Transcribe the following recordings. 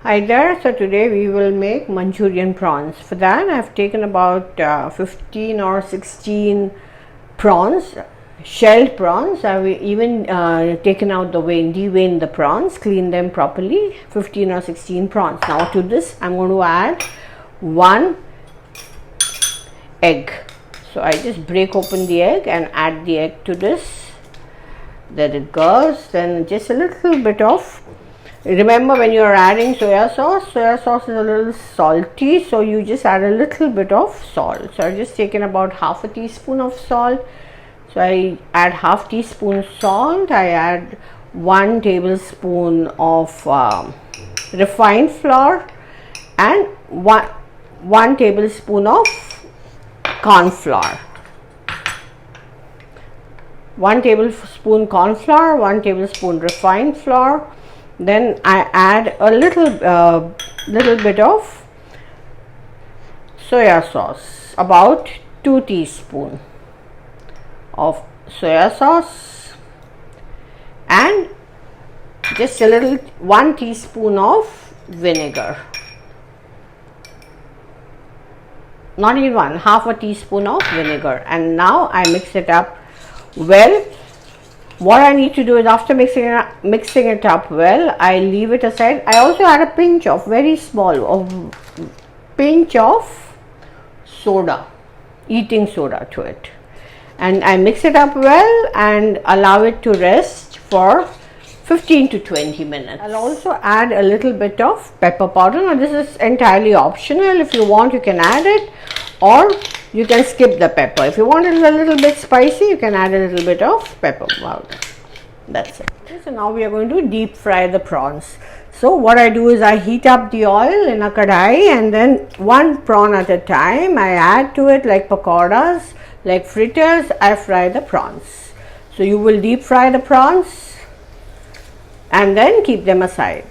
Hi there, so today we will make Manchurian prawns. For that I have taken about 15 or 16 prawns, shelled prawns. I have even taken out the vein, deveined the prawns, cleaned them properly, 15 or 16 prawns. Now to this I am going to add 1 egg. So I just break open the egg and add the egg to this. There it goes. Then just a little bit of, remember when you are adding soya sauce is a little salty, so you just add a little bit of salt. So I've just taken about half a teaspoon of salt. So I add half teaspoon salt. I add 1 tablespoon of refined flour and 1 tablespoon of corn flour. 1 tablespoon corn flour, 1 tablespoon refined flour. Then I add a little bit of soya sauce, about 2 teaspoons of soya sauce, and just a little 1 teaspoon of vinegar. Not even one, half a teaspoon of vinegar. And now I mix it up well. What I need to do is, after mixing it up well, I leave it aside. I also add a pinch of, very small, pinch of soda, eating soda to it, and I mix it up well and allow it to rest for 15 to 20 minutes. I'll also add a little bit of pepper powder. Now this is entirely optional. If you want, you can add it, or you can skip the pepper. If you want it a little bit spicy, you can add a little bit of pepper powder. That's it. So now we are going to deep fry the prawns. So what I do is I heat up the oil in a kadai, and then 1 prawn at a time I add to it, like pakoras, like fritters. I fry the prawns. So you will deep fry the prawns and then keep them aside.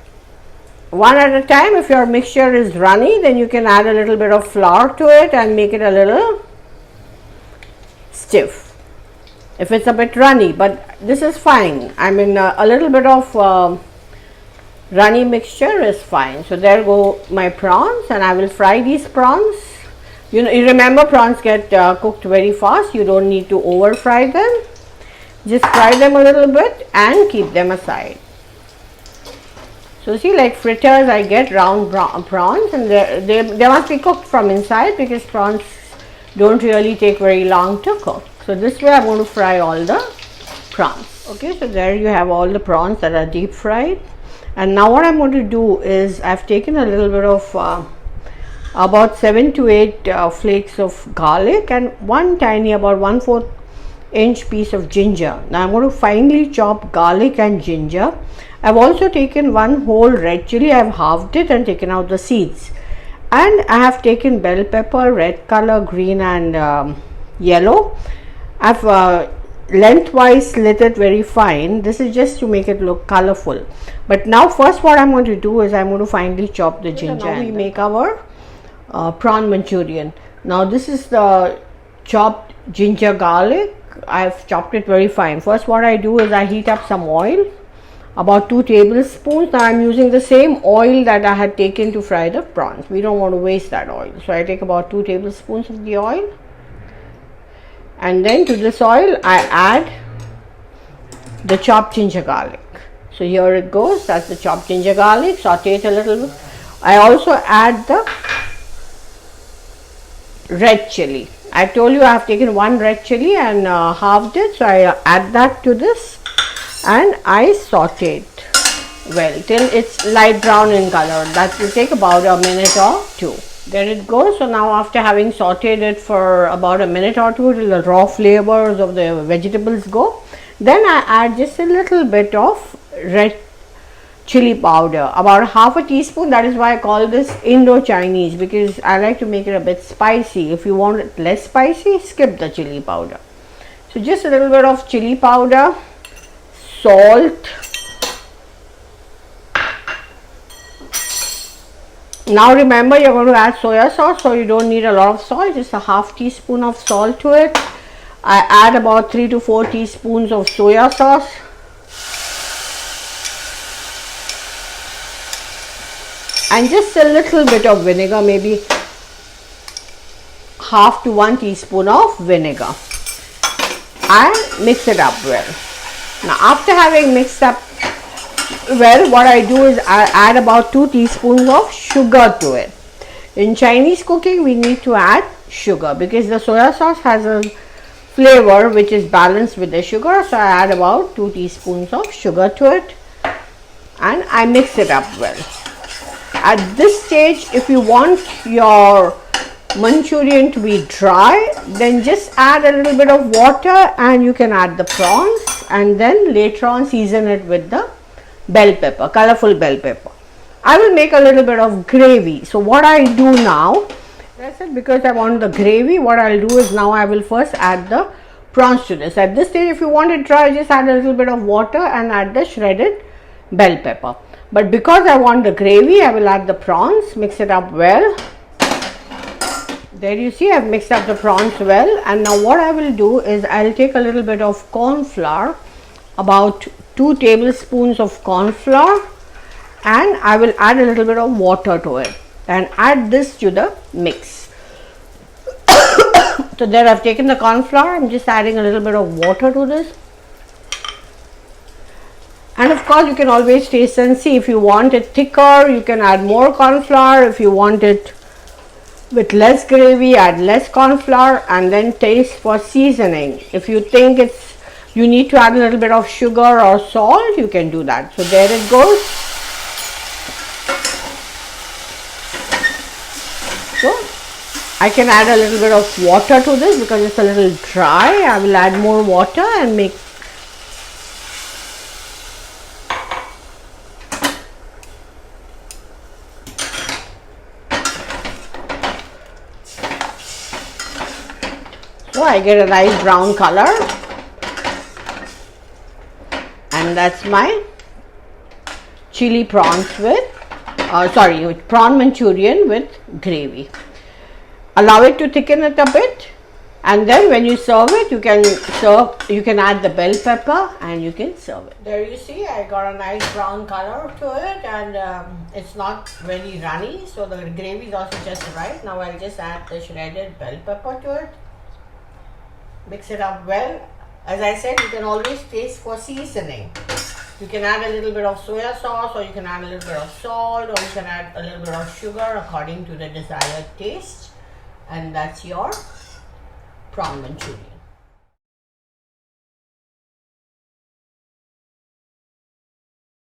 1 at a time. If your mixture is runny, then you can add a little bit of flour to it and make it a little stiff. If it's a bit runny, but this is fine. I mean, a little bit of runny mixture is fine. So there go my prawns, and I will fry these prawns. You remember, prawns get cooked very fast. You don't need to over fry them. Just fry them a little bit and keep them aside. So see, like fritters, I get round prawns, and they must be cooked from inside, because prawns don't really take very long to cook. So this way I'm going to fry all the prawns. Okay, so there you have all the prawns that are deep fried. And now what I'm going to do is, I've taken a little bit of about 7 to 8 flakes of garlic, and one tiny, about 1/4 inch piece of ginger. Now I'm going to finely chop garlic and ginger. I've also taken 1 whole red chili. I've halved it and taken out the seeds. And I have taken bell pepper, red color, green and yellow. I've lengthwise slit it very fine. This is just to make it look colorful. But now first what I'm going to do is, I'm going to finely chop the ginger. So now we make our prawn Manchurian. Now this is the chopped ginger garlic. I've chopped it very fine. First what I do is, I heat up some oil, about 2 tablespoons. Now I'm using the same oil that I had taken to fry the prawns. We don't want to waste that oil. So I take about 2 tablespoons of the oil, and then to this oil I add the chopped ginger garlic. So here it goes. That's the chopped ginger garlic. Saute it a little bit. I also add the red chili. I told you I have taken 1 red chili and halved it. So I add that to this, and I saute it well till it's light brown in color. That will take about a minute or 2. There it goes. So now, after having sauteed it for about a minute or 2 till the raw flavors of the vegetables go, then I add just a little bit of red chili powder, about half a teaspoon. That is why I call this Indo-Chinese, because I like to make it a bit spicy. If you want it less spicy, skip the chili powder. So just a little bit of chili powder, salt. Now remember, you're going to add soya sauce, so you don't need a lot of salt, just a half teaspoon of salt to it. I add about 3 to 4 teaspoons of soya sauce. and just a little bit of vinegar, maybe half to 1 teaspoon of vinegar, and mix it up well. Now after having mixed up well, what I do is I add about 2 teaspoons of sugar to it. In Chinese cooking, we need to add sugar because the soya sauce has a flavor which is balanced with the sugar. So I add about 2 teaspoons of sugar to it and I mix it up well. At this stage, if you want your Manchurian to be dry, then just add a little bit of water and you can add the prawns, and then later on season it with the bell pepper, colorful bell pepper. I will make a little bit of gravy. So what I do now, that's it, because I want the gravy, what I'll do is now I will first add the prawns to this. At this stage, if you want it dry, just add a little bit of water and add the shredded bell pepper. But because I want the gravy, I will add the prawns, mix it up well. There you see, I've mixed up the prawns well, and now what I will do is I'll take a little bit of corn flour, about 2 tablespoons of corn flour, and I will add a little bit of water to it and add this to the mix. So there I've taken the corn flour, I'm just adding a little bit of water to this. And of course you can always taste and see. If you want it thicker, you can add more corn flour. If you want it with less gravy, add less corn flour, and then taste for seasoning. If you think you need to add a little bit of sugar or salt, you can do that. So there it goes. So I can add a little bit of water to this because it's a little dry. I will add more water and make so I get a nice brown color, and that's my chili prawns with prawn Manchurian with gravy. Allow it to thicken it a bit, and then when you serve it, you can add the bell pepper and you can serve it. There you see, I got a nice brown color to it, and it's not very runny, so the gravy is also just right. Now I'll just add the shredded bell pepper to it. Mix it up well. As I said, you can always taste for seasoning. You can add a little bit of soya sauce, or you can add a little bit of salt, or you can add a little bit of sugar according to the desired taste. And that's your prawn Manchurian.